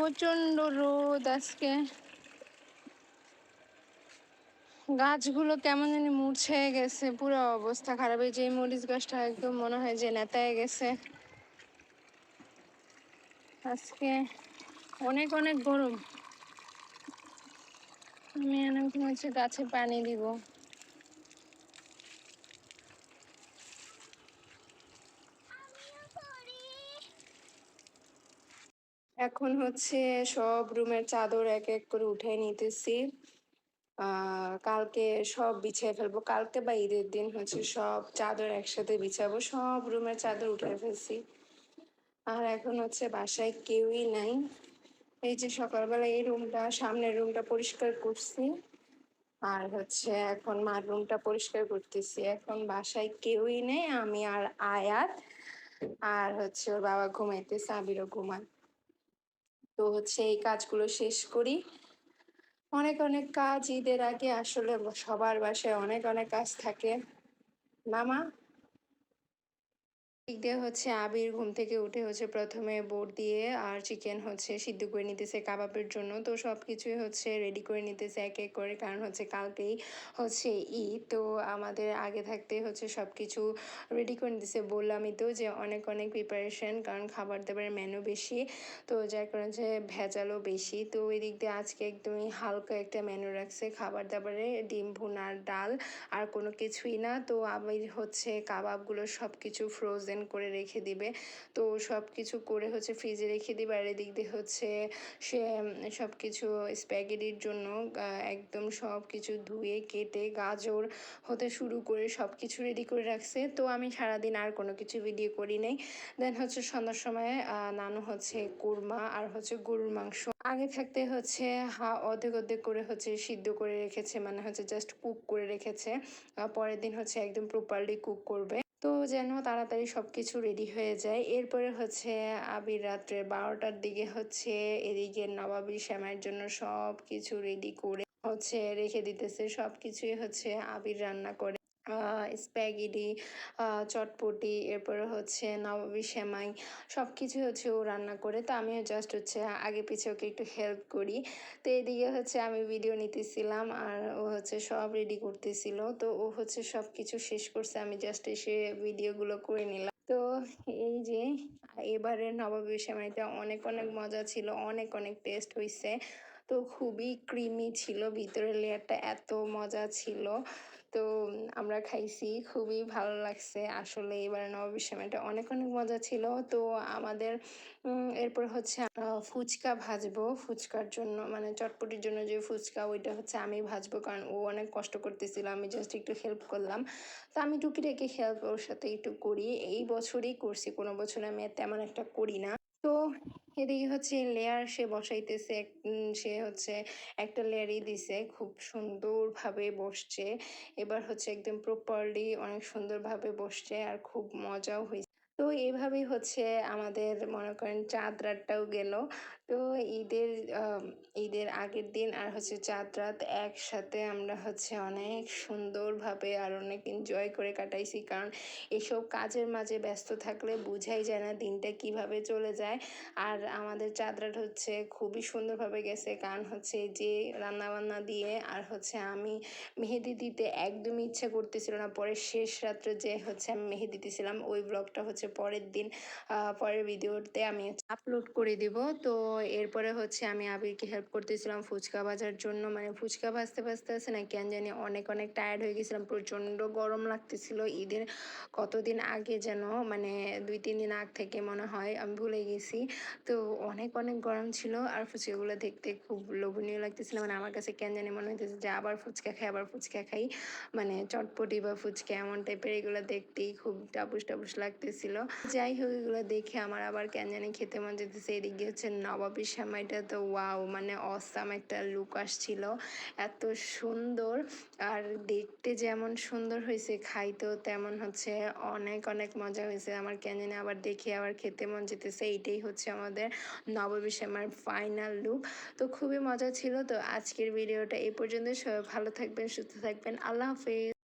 প্রচন্ড রোদ আজকে। গাছগুলো কেমন জানি মুরছে গেছে, পুরো অবস্থা খারাপ। এই যে মরিচ গাছটা একদম মনে হয় যে নেতায় গেছে। আজকে অনেক অনেক গরম। আমি এখন হচ্ছে গাছে পানি দিব। এখন হচ্ছে সব রুমের চাদর এক এক করে উঠে নিতেছি। কালকে সব বিছিয়ে ফেলবো, কালকে বা ঈদের দিন হচ্ছে সব চাদর একসাথে বিছাবো। সব রুমের চাদর উঠে ফেলছি। আর এখন হচ্ছে বাসায় কেউই নাই। এই যে সকালবেলা এই রুমটা, সামনের রুমটা পরিষ্কার করছি, আর হচ্ছে এখন মার রুমটা পরিষ্কার করতেছি। এখন বাসায় কেউই নেই, আমি আর আয়াত, আর হচ্ছে ওর বাবা ঘুমাইতেছে, আবিরও ঘুমান। তো হচ্ছে এই কাজগুলো শেষ করি। অনেক অনেক কাজ ঈদের আগে, আসলে সবার বাসায় অনেক অনেক কাজ থাকে। মামা দিক দিয়ে হচ্ছে আবির ঘুম থেকে উঠে হচ্ছে প্রথমে বোট দিয়ে আর চিকেন হচ্ছে সিদ্ধ করে নিতেছে কাবাবের জন্য। তো সব কিছুই হচ্ছে রেডি করে নিতেছে এক এক করে, কারণ হচ্ছে কালকেই হচ্ছে ঈদ। তো আমাদের আগে থাকতে হচ্ছে সব কিছু রেডি করে নিতেছে। বললামই তো যে অনেক অনেক প্রিপারেশন, কারণ খাবার দাবারের মেনু বেশি, তো যার কারণে হচ্ছে ভেজালও বেশি। তো ওই দিক দিয়ে আজকে একদমই হালকা একটা মেনু রাখছে খাবার দাবারে, ডিম ভুনার, ডাল, আর কোনো কিছুই না। তো আবির হচ্ছে কাবাবগুলো সব কিছু ফ্রোজেন করে রেখে দিবে। তো সব কিছু করে হচ্ছে ফ্রিজে রেখে দিবে। আর এদিক দিয়ে হচ্ছে সে সব কিছু স্প্যাগেটির জন্য একদম সব কিছু ধুয়ে কেটে গাজর হতে শুরু করে সব কিছু রেডি করে রাখছে। তো আমি সারাদিন আর কোনো কিছু ভিডিও করি নাই। দেন হচ্ছে সন্ধ্যার সময় নানু হচ্ছে কোরমা আর হচ্ছে গরুর মাংস আগে থাকতে হচ্ছে অর্ধেক অর্ধেক করে হচ্ছে সিদ্ধ করে রেখেছে, মানে হচ্ছে জাস্ট কুক করে রেখেছে। পরের দিন হচ্ছে একদম প্রপারলি কুক করবে, তো যেন তাড়াতাড়ি সব কিছু রেডি হয়ে যায়। এরপরে হচ্ছে আবির রাত্রে 12টার দিকে হচ্ছে এদিকে নবাবী শ্যামাইয়ের জন্য সব কিছু রেডি করে হচ্ছে রেখে দিতেছে। সব কিছুই হচ্ছে আবির রান্না করে, স্প্যাগেটি, চটপটি, এরপরে হচ্ছে নবাবী সেমাই, সব কিছু হচ্ছে ও রান্না করে। তো আমিও জাস্ট হচ্ছে আগে পিছে ওকে একটু হেল্প করি। তো এদিকে হচ্ছে আমি ভিডিও নিতেছিলাম আর ও হচ্ছে সব রেডি করতেছিল। তো ও হচ্ছে সব কিছু শেষ করছে, আমি জাস্ট এসে ভিডিওগুলো করে নিলাম। তো এই যে এবারের নবাবী সেমাইটা অনেক অনেক মজা ছিল, অনেক অনেক টেস্ট হয়েছে। তো খুবই ক্রিমি ছিল, ভিতরের লেয়ারটা এত মজা ছিল। তো আমরা খাইছি, খুবই ভালো লাগছে আসলে। এবার নবাবী সেমাইটা অনেক অনেক মজা ছিল। তো আমাদের এরপর হচ্ছে ফুচকা ভাজবো। ফুচকার জন্য মানে চটপটির জন্য যে ফুচকা, ওইটা হচ্ছে আমি ভাজবো, কারণ ও অনেক কষ্ট করতেছিল, আমি জাস্ট একটু হেল্প করলাম। তো আমি টুকিটাকি হেল্প ওর সাথে একটু করি, এই বছরই করছি, কোনো বছর আমি তেমন একটা করি না। তো এদিকে হচ্ছে লেয়ার সে বসাইতেছে, সে হচ্ছে একটা লেয়ারই দিছে, খুব সুন্দরভাবে বসছে। এবার হচ্ছে একদম প্রপারলি অনেক সুন্দরভাবে বসছে আর খুব মজাও হয়েছে। তো এইভাবেই হচ্ছে আমাদের মনে করেন চাঁদ রাতটাও গেল। তো ঈদের ঈদের আগের দিন আর হচ্ছে চাঁদ রাত একসাথে আমরা হচ্ছে অনেক সুন্দরভাবে আর অনেক এনজয় করে কাটাইছি, কারণ এসব কাজের মাঝে ব্যস্ত থাকলে বোঝাই যায় না দিনটা কিভাবে চলে যায়। আর আমাদের চাঁদ রাত হচ্ছে খুবই সুন্দরভাবে গেছে, কারণ হচ্ছে যে রান্নাবান্না দিয়ে আর হচ্ছে আমি মেহেদি দিতে একদমই ইচ্ছা করতেছিল না। পরে শেষ রাত্রে যে হচ্ছে আমি মেহেদি দিতেছিলাম, ওই ব্লগটা হচ্ছে পরের দিন পরের ভিডিওতে আমি আপলোড করে দিব। তো এরপরে হচ্ছে আমি আবিরকে হেল্প করতেছিলাম ফুচকা ভাজার জন্য, মানে ফুচকা ভাজতে ভাজতে আছে না কেন জানি অনেক অনেক টায়ার্ড হয়ে গেছিলাম, প্রচণ্ড গরম লাগতেছিল। ঈদের কতদিন আগে যেন, মানে 2-3 দিন আগ থেকে মনে হয়, আমি ভুলে গেছি। তো অনেক অনেক গরম ছিল আর ফুচকাগুলো দেখতে খুব লোভনীয় লাগতেছিল, মানে আমার কাছে কেন জানি মনে হইতেছে যে আবার ফুচকা খাই, আবার ফুচকা খাই। মানে চটপটি বা ফুচকা এমন টাইপের এগুলো দেখতেই খুব টাপুস টাপুস লাগতেছিল। যাই হোক, এগুলো দেখে আমার আবার কেন জানি খেতে মন যেতেছে। এদিকে হচ্ছে নবাবী সেমাইটা তো ওয়াও, মানে অসাম একটা লুক আসছিল, এত সুন্দর। আর দেখতে যেমন সুন্দর হয়েছে, খাইতেও তেমন হচ্ছে অনেক অনেক মজা হয়েছে। আমার কেন জানি আবার দেখে আবার খেতে মন যেতেছে। এইটাই হচ্ছে আমাদের নবাবী সেমাইয়ের ফাইনাল লুক। তো খুবই মজা ছিল। তো আজকের ভিডিওটা এই পর্যন্ত, সবাই ভালো থাকবেন, সুস্থ থাকবেন, আল্লাহ হাফেজ।